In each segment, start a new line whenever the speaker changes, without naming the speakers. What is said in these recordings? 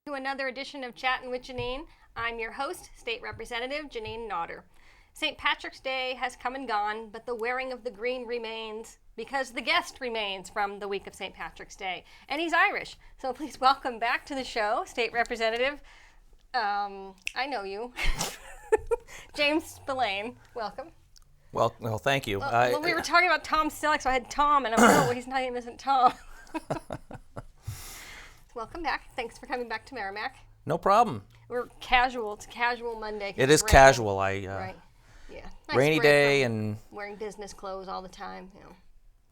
To another edition of Chattin with Jeanine. I'm your host, State Representative Jeanine Notter. St. Patrick's Day has come and gone, but the wearing of the green remains because the guest remains from the week of St. Patrick's Day, and he's Irish. So please welcome back to the show, State Representative, I know you, James Spillane. Welcome.
Well, thank you.
Well, we were talking about Tom Selleck, so I had Tom, and I'm like, oh, he's not even isn't Tom. Welcome back. Thanks for coming back to Merrimack.
No problem.
We're casual. It's a casual Monday.
It is casual.
Right. Yeah. Nice
rainy day and
wearing business clothes all the time. You know.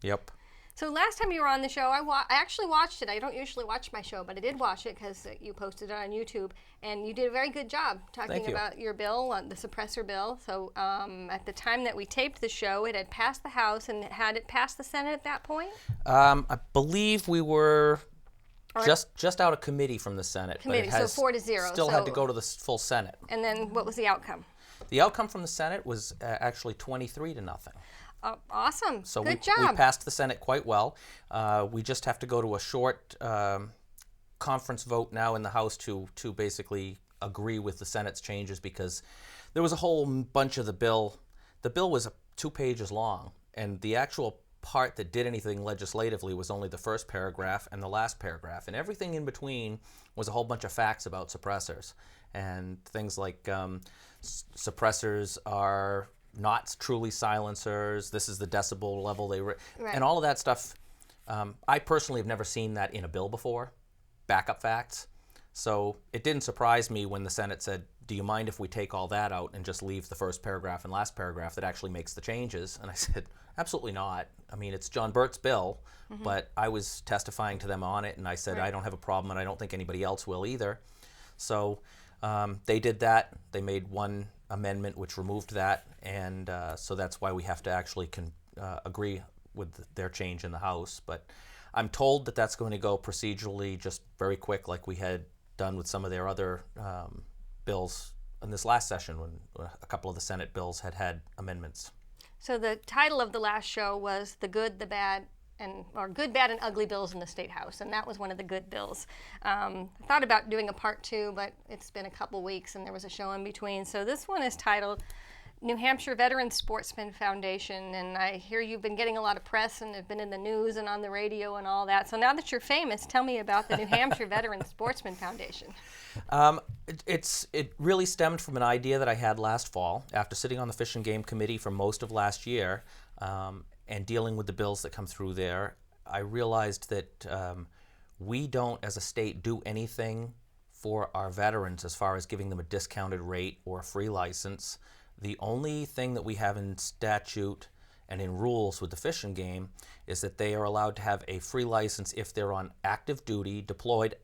Yep.
So last time you were on the show, I actually watched it. I don't usually watch my show, but I did watch it because you posted it on YouTube, and you did a very good job talking about your bill, the suppressor bill. So at the time that we taped the show, it had passed the House, and had it passed the Senate at that point?
I believe we were just out of committee from the Senate.
Committee,
but it has
so 4-0.
Still had to go to the full Senate.
And then what was the outcome?
The outcome from the Senate was actually 23-0.
Awesome.
So
good job.
We passed the Senate quite well. We just have to go to a short conference vote now in the House to basically agree with the Senate's changes, because there was a whole bunch of the bill. The bill was 2 pages long, and the actual part that did anything legislatively was only the first paragraph and the last paragraph, and everything in between was a whole bunch of facts about suppressors and things like suppressors are not truly silencers. This is the decibel level and all of that stuff. I personally have never seen that in a bill before, backup facts. So it didn't surprise me when the Senate said, do you mind if we take all that out and just leave the first paragraph and last paragraph that actually makes the changes? And I said, absolutely not. I mean, it's John Burt's bill, but I was testifying to them on it, and I said, I don't have a problem, and I don't think anybody else will either. So they did that. They made one amendment which removed that, and so that's why we have to actually agree with their change in the House. But I'm told that that's going to go procedurally just very quick, like we had done with some of their other bills in this last session when a couple of the Senate bills had amendments.
So the title of the last show was The Good, the Bad, or Good, Bad, and Ugly Bills in the State House, and that was one of the good bills. I thought about doing a part 2, but it's been a couple weeks and there was a show in between. So this one is titled New Hampshire Veteran Sportsman Foundation, and I hear you've been getting a lot of press and have been in the news and on the radio and all that. So now that you're famous, tell me about the New Hampshire Veteran Sportsman Foundation.
It really stemmed from an idea that I had last fall after sitting on the Fish and Game Committee for most of last year and dealing with the bills that come through there. I realized that we don't, as a state, do anything for our veterans as far as giving them a discounted rate or a free license. The only thing that we have in statute and in rules with the Fish and Game is that they are allowed to have a free license if they're on active duty, deployed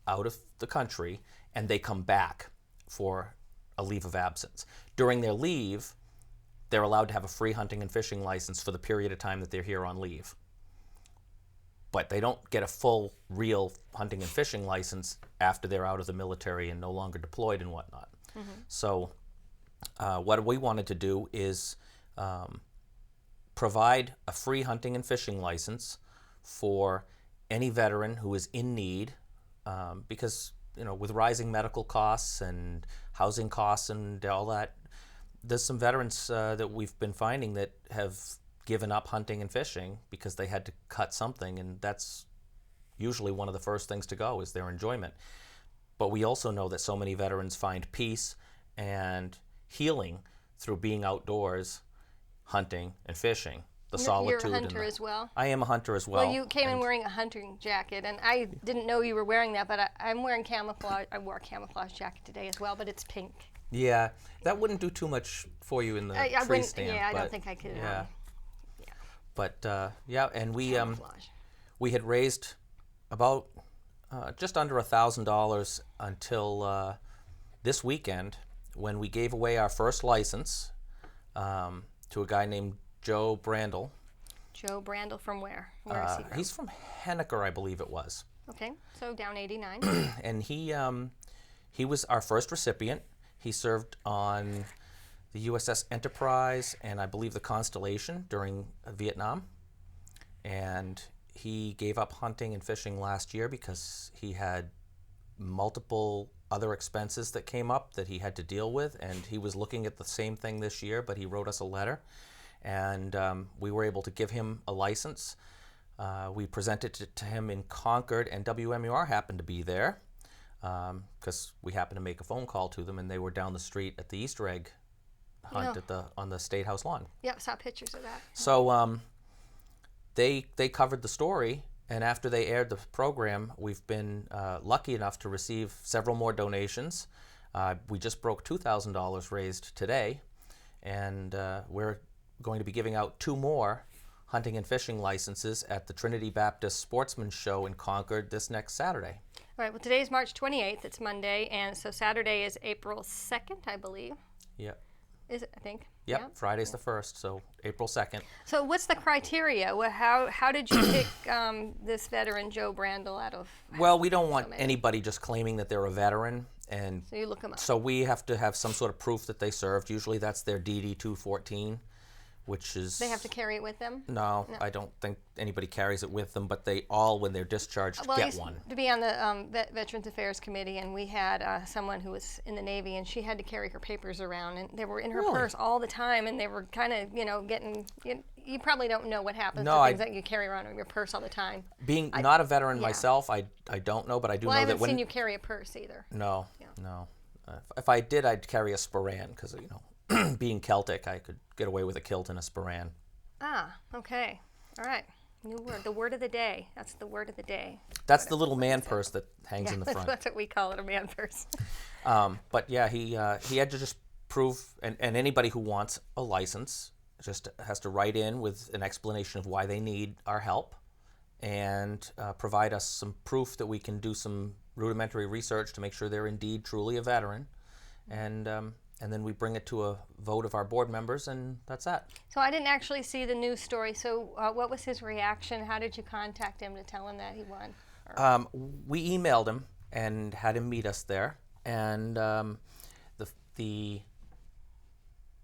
out of the country, and they come back for a leave of absence. During their leave, they're allowed to have a free hunting and fishing license for the period of time that they're here on leave. But they don't get a full, real hunting and fishing license after they're out of the military and no longer deployed and whatnot. So what we wanted to do is provide a free hunting and fishing license for any veteran who is in need, because with rising medical costs and housing costs and all that, there's some veterans that we've been finding that have given up hunting and fishing because they had to cut something, and that's usually one of the first things to go is their enjoyment. But we also know that so many veterans find peace and healing through being outdoors, hunting and fishing. The solitude.
You're a hunter as well?
I am a hunter as well.
Well, you came in wearing a hunting jacket, and I didn't know you were wearing that, but I'm wearing camouflage. I wore a camouflage jacket today as well, but it's pink.
Yeah, that wouldn't do too much for you in the tree stand.
Yeah, I don't think I could.
Yeah. But and we had raised about just under $1,000 until this weekend, when we gave away our first license to a guy named Joe Brandel,
Joe Brandel from where? Where is he from?
He's from Henniker, I believe it was.
Okay, so down 89.
And he was our first recipient. He served on the USS Enterprise and I believe the Constellation during Vietnam. And he gave up hunting and fishing last year because he had multiple other expenses that came up that he had to deal with, and he was looking at the same thing this year, but he wrote us a letter, and we were able to give him a license. We presented it to him in Concord, and WMUR happened to be there because we happened to make a phone call to them, and they were down the street at the Easter egg hunt on the State House lawn.
Yep, saw pictures of that.
So they covered the story, and after they aired the program, we've been lucky enough to receive several more donations. We just broke $2,000 raised today, and we're going to be giving out 2 more hunting and fishing licenses at the Trinity Baptist Sportsman Show in Concord this next Saturday.
All right, well, today's March 28th. It's Monday, and so Saturday is April 2nd, I believe.
Yep.
Is it, I think?
Yep, Friday's the 1st, so April 2nd.
So what's the criteria? How did you pick this veteran Joe Brandel out of?
Well, we don't want anybody just claiming that they're a veteran, and
So you look them up.
so we have to have some sort of proof that they served. Usually that's their DD 214, which is...
They have to carry it with them?
No, I don't think anybody carries it with them, but they all, when they're discharged,
Well, I
get
used
one.
to be on the Veterans Affairs Committee, and we had someone who was in the Navy, and she had to carry her papers around, and they were in her
Really?
purse all the time, and they were kind of, getting... You probably don't know what happens
No,
to things that you carry around in your purse all the time.
Being not a veteran
yeah.
myself, I don't know, but I do
Well, I
know that
haven't
when...
seen you carry a purse either.
No,
Yeah.
no. If I did, I'd carry a sporran, because, being Celtic, I could get away with a kilt and a sporran.
Ah, okay. All right. New word. The word of the day. That's the word of the day.
That's the little man purse that hangs in the front.
That's what we call it, a man purse.
But yeah, he had to just prove, and anybody who wants a license just has to write in with an explanation of why they need our help, and provide us some proof that we can do some rudimentary research to make sure they're indeed truly a veteran, and then we bring it to a vote of our board members, and that's that.
So I didn't actually see the news story. So what was his reaction? How did you contact him to tell him that he won?
We emailed him and had him meet us there, and the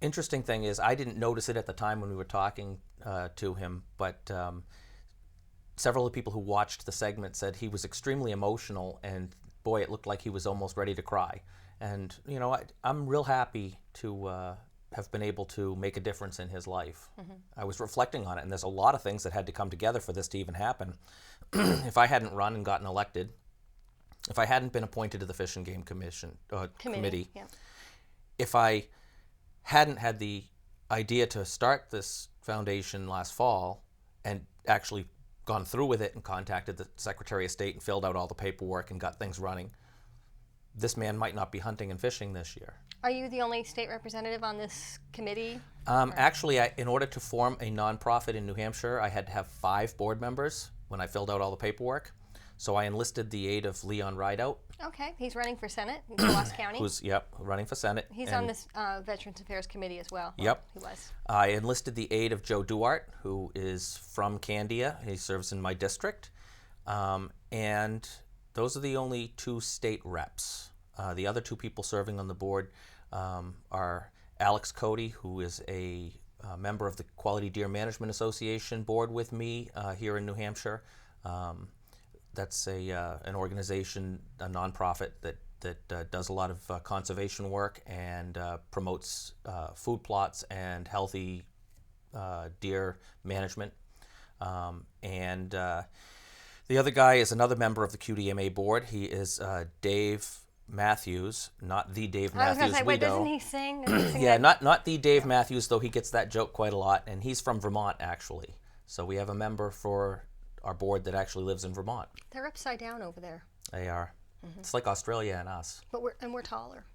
interesting thing is I didn't notice it at the time when we were talking to him, but several of the people who watched the segment said he was extremely emotional, and boy, it looked like he was almost ready to cry. And, I'm real happy to have been able to make a difference in his life. Mm-hmm. I was reflecting on it, and there's a lot of things that had to come together for this to even happen. If I hadn't run and gotten elected, if I hadn't been appointed to the Fish and Game Committee,
yeah.
If I hadn't had the idea to start this foundation last fall and actually gone through with it and contacted the Secretary of State and filled out all the paperwork and got things running, this man might not be hunting and fishing this year.
Are you the only state representative on this committee?
Actually, in order to form a nonprofit in New Hampshire, I had to have 5 board members when I filled out all the paperwork. So I enlisted the aid of Leon Rideout.
Okay, he's running for Senate in Ross County.
Who's, running for Senate.
He's on this Veterans Affairs Committee as well.
Yep.
He was.
I enlisted the aid of Joe Duarte, who is from Candia. He serves in my district. And those are the only 2 state reps. The other 2 people serving on the board are Alex Cody, who is a member of the Quality Deer Management Association board with me here in New Hampshire. That's an organization, a nonprofit that does a lot of conservation work and promotes food plots and healthy deer management. And the other guy is another member of the QDMA board. He is Dave Matthews, not the Dave Matthews.
I was going to say, wait,
know.
doesn't he sing? Doesn't he sing
Yeah,
that?
not the Dave Matthews, though he gets that joke quite a lot, and he's from Vermont, actually. So we have a member for our board that actually lives in Vermont.
They're upside down over there.
They are. Mm-hmm. It's like Australia and us.
But we're taller.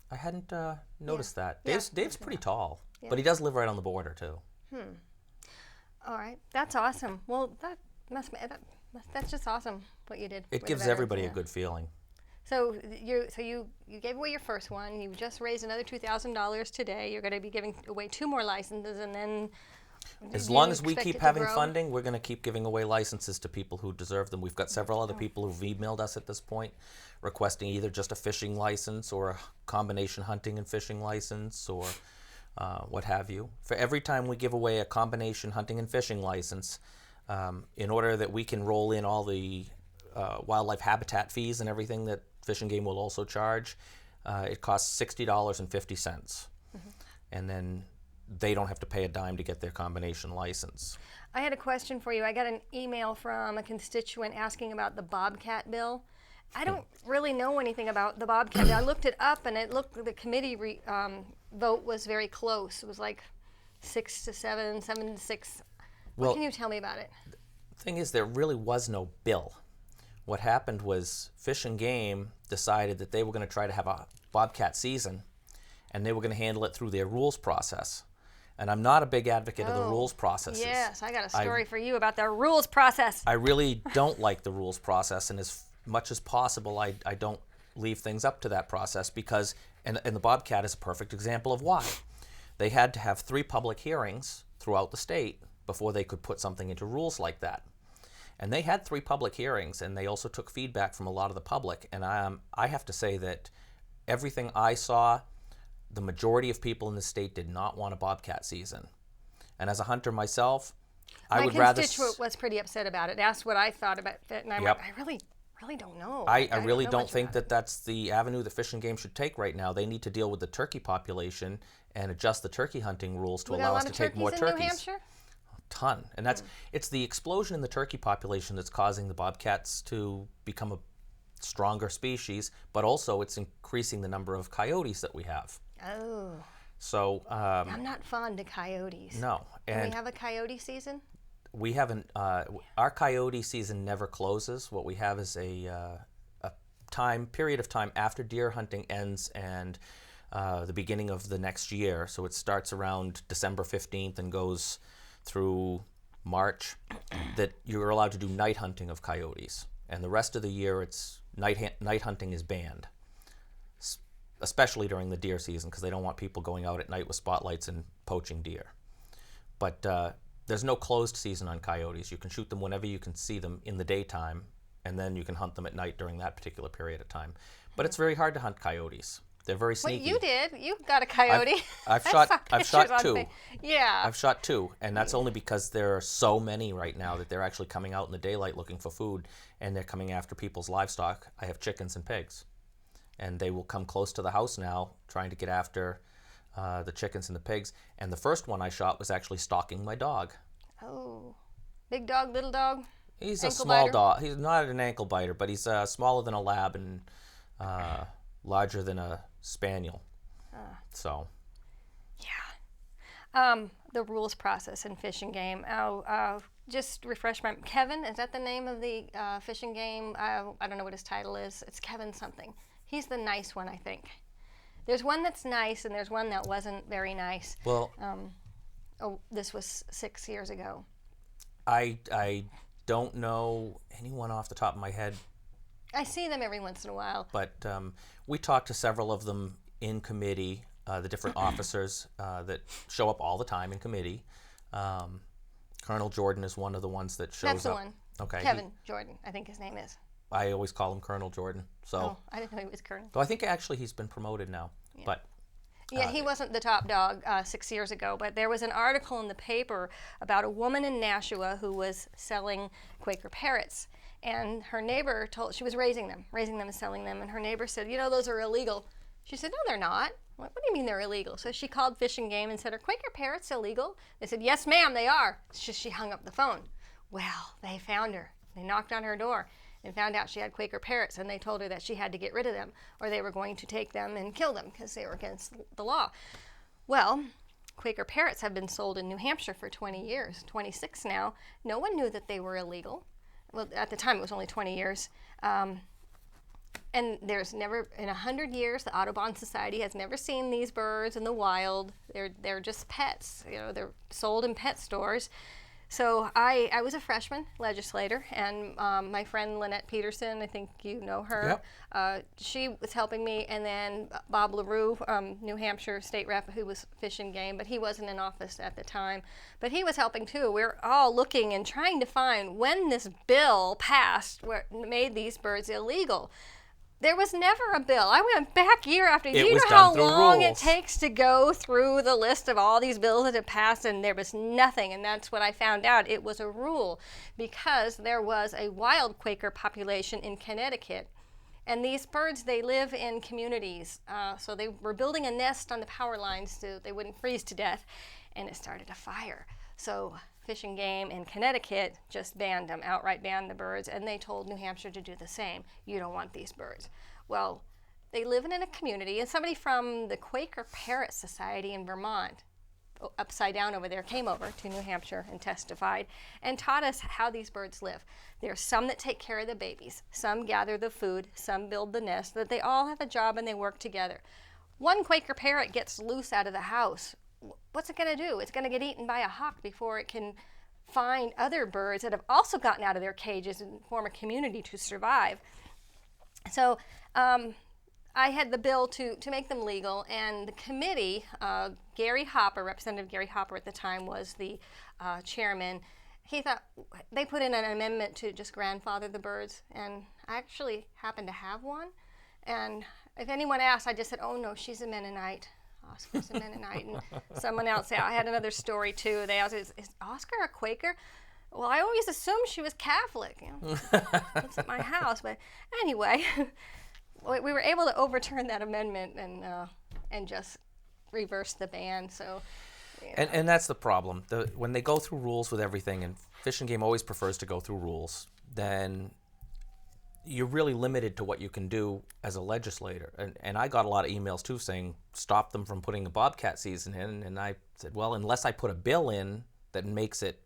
I hadn't noticed that.
Yeah.
Dave's pretty tall,
Yeah.
but he does live right on the border, too.
All right, that's awesome. Well, that's just awesome what you did.
It
with
gives
the veterans,
everybody
yeah.
a good feeling.
So you gave away your first one. You just raised another $2,000 today. You're going to be giving away 2 more licenses, and then
As
Do
long
you
as we
expect
keep
it to
having
grow?
funding, we're going to keep giving away licenses to people who deserve them. We've got several other people who've emailed us at this point requesting either just a fishing license or a combination hunting and fishing license or what have you. For every time we give away a combination hunting and fishing license, in order that we can roll in all the wildlife habitat fees and everything that Fish and Game will also charge, it costs $60.50. And then they don't have to pay a dime to get their combination license.
I had a question for you. I got an email from a constituent asking about the Bobcat bill. I don't really know anything about the Bobcat bill. I looked it up, and it looked the committee vote was very close. It was like 6-7, 7-6. What
Well,
can you tell me about it?
the thing is, there really was no bill. What happened was Fish and Game decided that they were going to try to have a bobcat season, and they were going to handle it through their rules process. And I'm not a big advocate of the rules processes.
Yes, I got a story for you about the rules process.
I really don't like the rules process, and as much as possible, I don't leave things up to that process because, and the Bobcat is a perfect example of why. They had to have 3 public hearings throughout the state before they could put something into rules like that. And they had 3 public hearings, and they also took feedback from a lot of the public. And I have to say that everything I saw, the majority of people in the state did not want a bobcat season. And as a hunter myself, I would rather...
My constituent was pretty upset about it, asked what I thought about it, and I went, I really don't know.
I really
know
don't
much
think
about
that that's the avenue that Fish and Game should take right now. They need to deal with the turkey population and adjust the turkey hunting rules to
We got
allow
a
us
lot
to
of
take more
turkeys in New
turkeys.
Hampshire?
Ton. And it's the explosion in the turkey population that's causing the bobcats to become a stronger species, but also it's increasing the number of coyotes that we have.
Oh.
So
I'm not fond of coyotes.
no.
Can
And
we have a coyote season?
we haven't our coyote season never closes. What we have is a period of time after deer hunting ends and the beginning of the next year. So it starts around December 15th and goes through March, that you're allowed to do night hunting of coyotes. And the rest of the year, it's night hunting is banned, especially during the deer season, because they don't want people going out at night with spotlights and poaching deer. But there's no closed season on coyotes. You can shoot them whenever you can see them in the daytime, and then you can hunt them at night during that particular period of time. But it's very hard to hunt coyotes. They're very
Well,
sneaky.
you did. You got a coyote.
I've
I
shot
saw
I've
pictures
shot
on
2.
Yeah.
I've shot 2, and that's only because there are so many right now that they're actually coming out in the daylight looking for food, and they're coming after people's livestock. I have chickens and pigs, and they will come close to the house now trying to get after the chickens and the pigs. And the first one I shot was actually stalking my dog.
Oh. Big dog, little dog?
He's
Ankle
a small
biter?
dog. He's not an ankle biter, but he's smaller than a lab and larger than a spaniel. So...
The rules process in Fish and Game. Just refresh my... Kevin, is that the name of the Fish and Game? I don't know what his title is. It's Kevin something. He's the nice one, I think. There's one that's nice, and there's one that wasn't very nice.
Well,
This was 6 years ago.
I don't know anyone off the top of my head,
I see them every once in a while.
but we talked to several of them in committee, the different officers that show up all the time in committee. Colonel Jordan is one of the ones that shows up.
That's the one.
Okay.
Kevin Jordan, I think his name is.
I always call him Colonel Jordan. So,
Oh, I didn't know he was Colonel.
though I think actually he's been promoted now.
Yeah.
But
Yeah, he wasn't the top dog 6 years ago, but there was an article in the paper about a woman in Nashua who was selling Quaker parrots. And her neighbor she was raising them and selling them. And her neighbor said, you know, those are illegal. She said, no, they're not. What do you mean they're illegal? So she called Fish and Game and said, are Quaker parrots illegal? They said, yes, ma'am, they are. It's just she hung up the phone. Well, they found her. They knocked on her door and found out she had Quaker parrots, and they told her that she had to get rid of them or they were going to take them and kill them because they were against the law. Well, Quaker parrots have been sold in New Hampshire for 20 years, 26 now. No one knew that they were illegal. Well, at the time it was only 20 years. And there's never, in 100 years, the Audubon Society has never seen these birds in the wild. They're just pets. You know, they're sold in pet stores. So I was a freshman legislator, and my friend Lynette Peterson, I think you know her, she was helping me, and then Bob LaRue, New Hampshire state rep, who was Fish and Game, but he wasn't in office at the time. But he was helping too. We were all looking and trying to find when this bill passed where made these birds illegal. There was never a bill. I went back year after year. Do you know how long it takes to go through the list of all these bills that have passed? And there was nothing. And that's what I found out. It was a rule because there was a wild Quaker population in Connecticut. And these birds, they live in communities. So they were building a nest on the power lines so they wouldn't freeze to death. And it started a fire. So Fish and Game in Connecticut just banned them, outright banned the birds, and they told New Hampshire to do the same. You don't want these birds. Well, they live in a community, and somebody from the Quaker Parrot Society in Vermont, upside down over there, came over to New Hampshire and testified and taught us how these birds live. There are some that take care of the babies, some gather the food, some build the nest, that they all have a job and they work together. One Quaker parrot gets loose out of the house. What's it going to do? It's going to get eaten by a hawk before it can find other birds that have also gotten out of their cages and form a community to survive. So I had the bill to make them legal, and the committee, Gary Hopper, Representative Gary Hopper at the time was the chairman. He thought they put in an amendment to just grandfather the birds, and I actually happened to have one. And if anyone asked, I just said, "Oh no, she's a Mennonite." Oscar's a Mennonite. And someone else said, I had another story too. They asked, is Oscar a Quaker? Well, I always assumed she was Catholic. You know, lives at my house. But anyway, we were able to overturn that amendment and just reverse the ban. So, yeah.
And that's the problem. When they go through rules with everything, and Fish and Game always prefers to go through rules, then you're really limited to what you can do as a legislator. And I got a lot of emails too saying, stop them from putting a bobcat season in. And I said, well, unless I put a bill in that makes it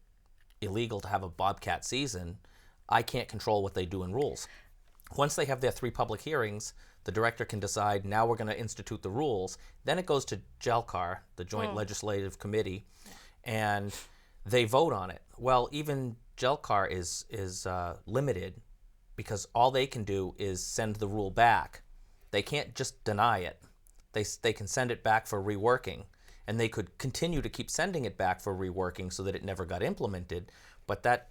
illegal to have a bobcat season, I can't control what they do in rules. Once they have their 3 public hearings, the director can decide, now we're going to institute the rules. Then it goes to JLCAR, the Joint Legislative Committee, and they vote on it. Well, even JLCAR is limited, because all they can do is send the rule back. They can't just deny it. They can send it back for reworking, and they could continue to keep sending it back for reworking so that it never got implemented. But that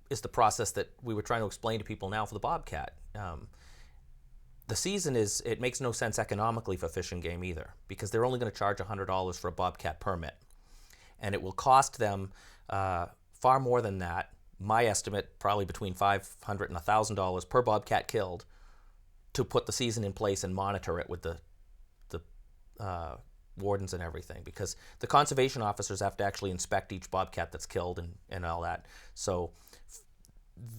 is the process that we were trying to explain to people now for the bobcat. The season it makes no sense economically for Fish and Game either, because they're only going to charge $100 for a bobcat permit, and it will cost them far more than that. My estimate, probably between $500 and $1,000 per bobcat killed, to put the season in place and monitor it with the wardens and everything, because the conservation officers have to actually inspect each bobcat that's killed and all that. So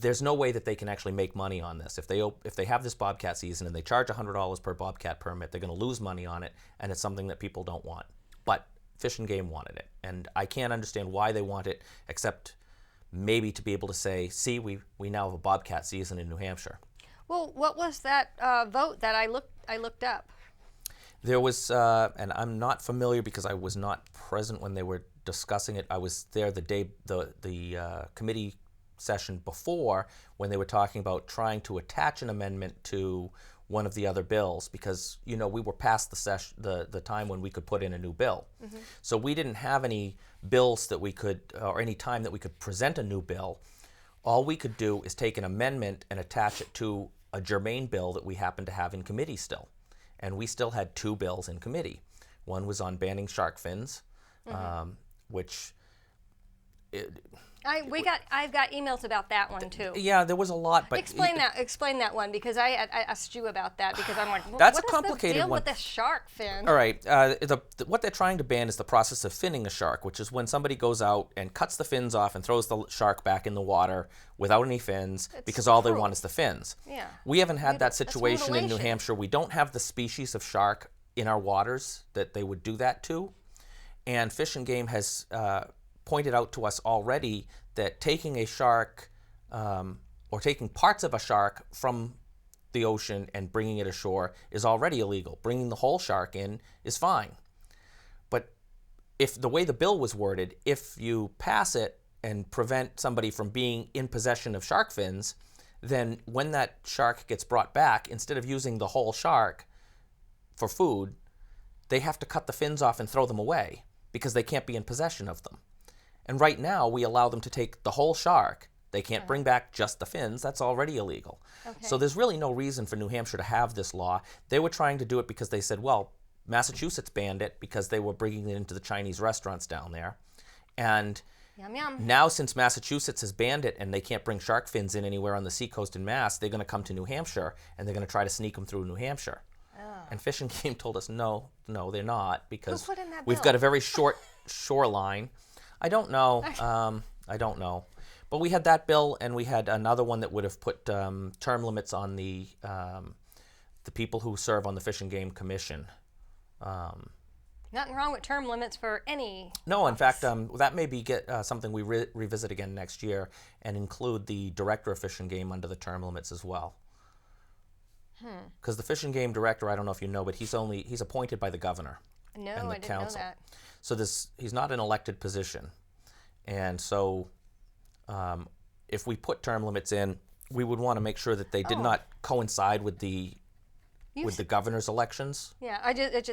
there's no way that they can actually make money on this. If they have this bobcat season and they charge $100 per bobcat permit, they're going to lose money on it, and it's something that people don't want. But Fish and Game wanted it, and I can't understand why they want it, except maybe to be able to say, see, we now have a bobcat season in New Hampshire.
Well, what was that vote that I looked up?
There was, and I'm not familiar because I was not present when they were discussing it. I was there the day the committee session before, when they were talking about trying to attach an amendment to one of the other bills, because we were past the time when we could put in a new bill. Mm-hmm. So we didn't have any bills that we could, or any time that we could present a new bill. All we could do is take an amendment and attach it to a germane bill that we happen to have in committee still. And we still had 2 bills in committee. One was on banning shark fins, which
I've got emails about that one too.
Yeah, there was a lot, but
explain that one, because I asked you about that, because I'm like,
that's
what
a complicated
is the deal
one
with the shark fin?
All right, what they're trying to ban is the process of finning a shark, which is when somebody goes out and cuts the fins off and throws the shark back in the water without any fins, because all they want is the fins.
Yeah.
We haven't had that situation in New Hampshire. We don't have the species of shark in our waters that they would do that to, and Fish and Game has pointed out to us already that taking a shark or taking parts of a shark from the ocean and bringing it ashore is already illegal. Bringing the whole shark in is fine. But if the way the bill was worded, if you pass it and prevent somebody from being in possession of shark fins, then when that shark gets brought back, instead of using the whole shark for food, they have to cut the fins off and throw them away because they can't be in possession of them. And right now, we allow them to take the whole shark. They can't bring back just the fins. That's already illegal.
Okay.
So there's really no reason for New Hampshire to have this law. They were trying to do it because they said, well, Massachusetts banned it because they were bringing it into the Chinese restaurants down there. And
Yum, yum.
now, since Massachusetts has banned it and they can't bring shark fins in anywhere on the seacoast in Mass, they're going to come to New Hampshire and they're going to try to sneak them through New Hampshire.
Oh.
And Fish and Game told us, no, they're not, because
Who put in that
we've
bill?
got a very short shoreline. I don't know. I don't know. But we had that bill, and we had another one that would have put term limits on the people who serve on the Fish and Game Commission.
Nothing wrong with term limits for any.
No, in fact, that may be something we revisit again next year and include the director of Fish and Game under the term limits as well. Because the Fish and Game director, I don't know if you know, but he's appointed by the governor
No,
and the
I didn't
council.
know that.
So he's not an elected position, and so if we put term limits in, we would want to make sure that they did not coincide with the governor's elections.
Yeah,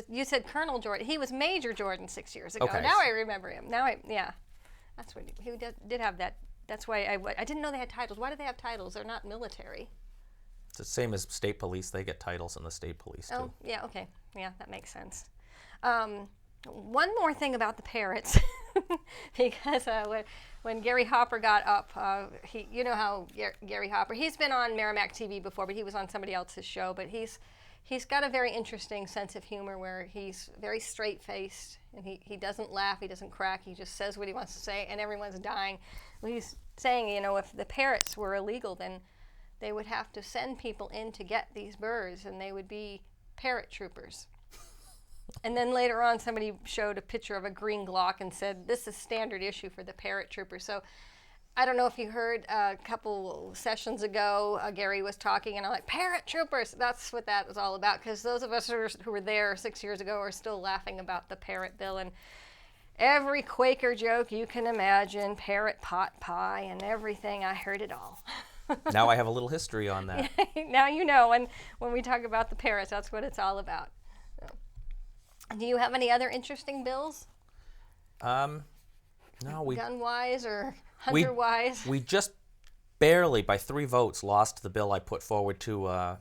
you said Colonel Jordan. He was Major Jordan 6 years ago.
Okay.
Now I remember him. That's what he did have that. That's why I didn't know they had titles. Why do they have titles? They're not military.
It's the same as state police. They get titles in the state police too.
Oh, yeah, okay. Yeah, that makes sense. One more thing about the parrots, because when Gary Hopper got up, you know how Gary Hopper, he's been on Merrimack TV before, but he was on somebody else's show, but he's got a very interesting sense of humor where he's very straight-faced, and he doesn't laugh, he doesn't crack, he just says what he wants to say, and everyone's dying. Well, he's saying, if the parrots were illegal, then they would have to send people in to get these birds, and they would be parrot troopers. And then later on, somebody showed a picture of a green Glock and said, this is standard issue for the parrot troopers. So I don't know if you heard a couple sessions ago, Gary was talking, and I'm like, parrot troopers, that's what that was all about. Because those of us who were there 6 years ago are still laughing about the parrot bill. And every Quaker joke you can imagine, parrot pot pie and everything, I heard it all.
Now I have a little history on that.
Now you know, and when we talk about the parrots, that's what it's all about. Do you have any other interesting bills?
No,
Gun-wise or hunter-wise?
We just barely, by 3 votes, lost the bill I put forward to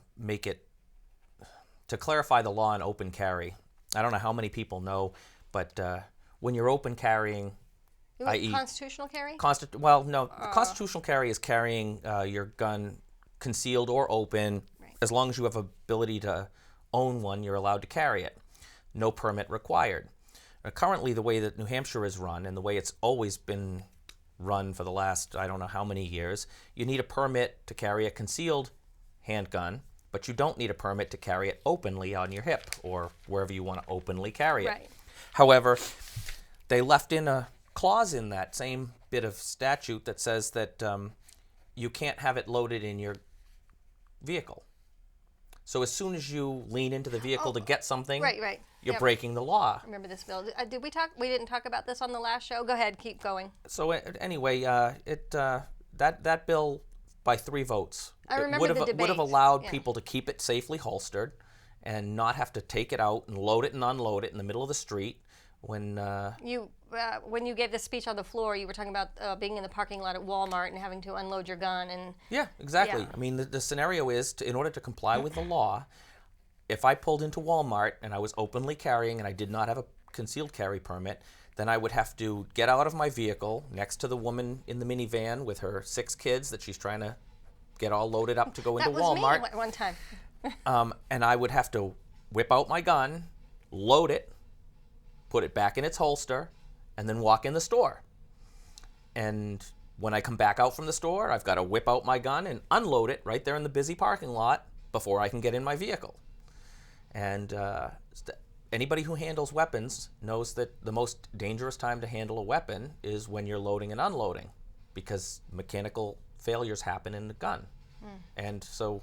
to clarify the law on open carry. I don't know how many people know, but when you're open carrying, i.e.
constitutional carry?
Constitutional carry is carrying your gun concealed or open.
Right.
As long as you have ability to own one, you're allowed to carry it. No permit required. Currently, the way that New Hampshire is run, and the way it's always been run for the last, I don't know how many years, you need a permit to carry a concealed handgun, but you don't need a permit to carry it openly on your hip or wherever you want to openly carry it.
Right.
However, they left in a clause in that same bit of statute that says that you can't have it loaded in your vehicle. So as soon as you lean into the vehicle to get something,
right.
you're breaking the law.
I remember this bill. Did we talk? We didn't talk about this on the last show. Go ahead, keep going.
So anyway, that bill by 3 votes
I remember the debate.
would have allowed people to keep it safely holstered and not have to take it out and load it and unload it in the middle of the street when
you gave the speech on the floor, you were talking about being in the parking lot at Walmart and having to unload your gun. And
yeah, exactly.
Yeah.
I mean, the scenario is, in order to comply with the law, if I pulled into Walmart and I was openly carrying and I did not have a concealed carry permit, then I would have to get out of my vehicle next to the woman in the minivan with her 6 kids that she's trying to get all loaded up to go into Walmart.
That was me one time.
And I would have to whip out my gun, load it, put it back in its holster, and then walk in the store. And when I come back out from the store, I've got to whip out my gun and unload it right there in the busy parking lot before I can get in my vehicle. And anybody who handles weapons knows that the most dangerous time to handle a weapon is when you're loading and unloading, because mechanical failures happen in the gun. And so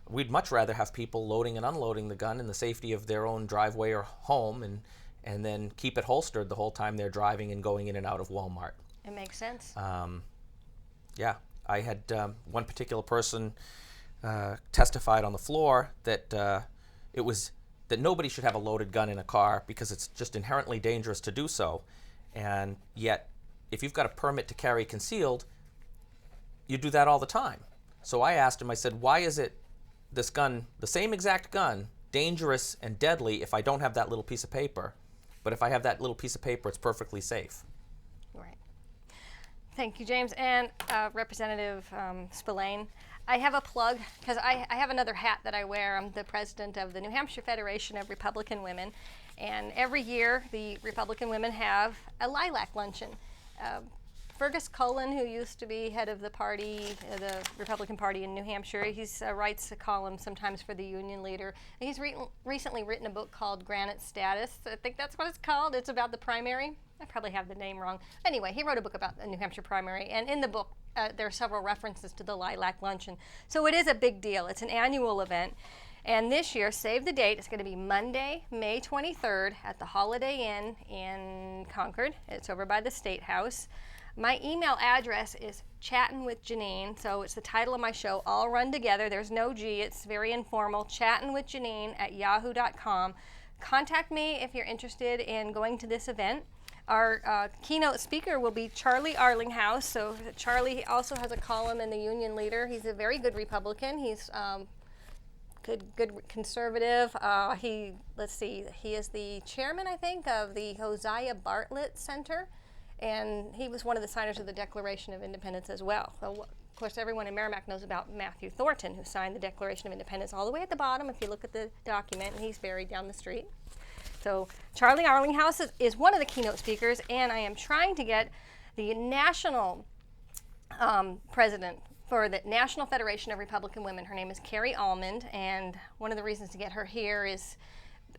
we'd much rather have people loading and unloading the gun in the safety of their own driveway or home, and then keep it holstered the whole time they're driving and going in and out of Walmart.
It makes sense.
Yeah, I had one particular person testified on the floor that it was that nobody should have a loaded gun in a car because it's just inherently dangerous to do so. And yet, if you've got a permit to carry concealed, you do that all the time. So I asked him, I said, why is it this gun, the same exact gun, dangerous and deadly if I don't have that little piece of paper? But if I have that little piece of paper, it's perfectly safe.
Right. Thank you, James. And Representative Spillane, I have a plug because I have another hat that I wear. I'm the president of the New Hampshire Federation of Republican Women. And every year, the Republican women have a lilac luncheon. Fergus Cullen, who used to be head of the party, the Republican Party in New Hampshire, he writes a column sometimes for the Union Leader. And he's recently written a book called Granite Status. I think that's what it's called. It's about the primary. I probably have the name wrong. Anyway, he wrote a book about the New Hampshire primary, and in the book there are several references to the lilac luncheon. So it is a big deal. It's an annual event. And this year, save the date, it's going to be Monday, May 23rd at the Holiday Inn in Concord. It's over by the State House. My email address is Chattin with Jeanine, so it's the title of my show, all run together. There's no G, it's very informal. chattinwithjeanine@yahoo.com. Contact me if you're interested in going to this event. Our keynote speaker will be Charlie Arlinghouse. So Charlie also has a column in the Union Leader. He's a very good Republican. He's good conservative. He is the chairman, I think, of the Hosea Bartlett Center. And he was one of the signers of the Declaration of Independence as well. So, of course, everyone in Merrimack knows about Matthew Thornton, who signed the Declaration of Independence all the way at the bottom, if you look at the document, and he's buried down the street. So Charlie Arlinghouse is one of the keynote speakers, and I am trying to get the national president for the National Federation of Republican Women. Her name is Carrie Almond, and one of the reasons to get her here is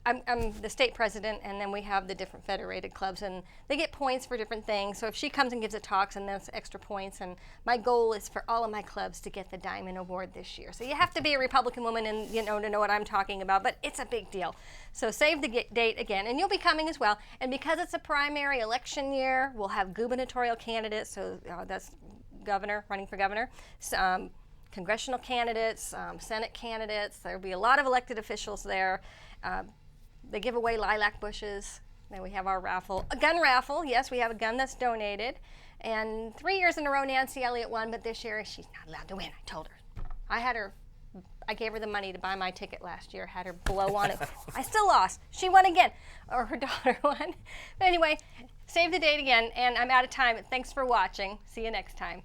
I'm the state president, and then we have the different federated clubs, and they get points for different things. So if she comes and gives a talk, and that's extra points. And my goal is for all of my clubs to get the Diamond Award this year. So you have to be a Republican woman, and to know what I'm talking about. But it's a big deal. So save the date again, and you'll be coming as well. And because it's a primary election year, we'll have gubernatorial candidates. So that's governor, running for governor. Congressional candidates, Senate candidates. There'll be a lot of elected officials there. They give away lilac bushes. Then we have our raffle, a gun raffle. Yes, we have a gun that's donated. And 3 years in a row, Nancy Elliott won, but this year she's not allowed to win. I told her. I gave her the money to buy my ticket last year, had her blow on it. I still lost. She won again, or her daughter won. But anyway, save the date again, and I'm out of time. Thanks for watching. See you next time.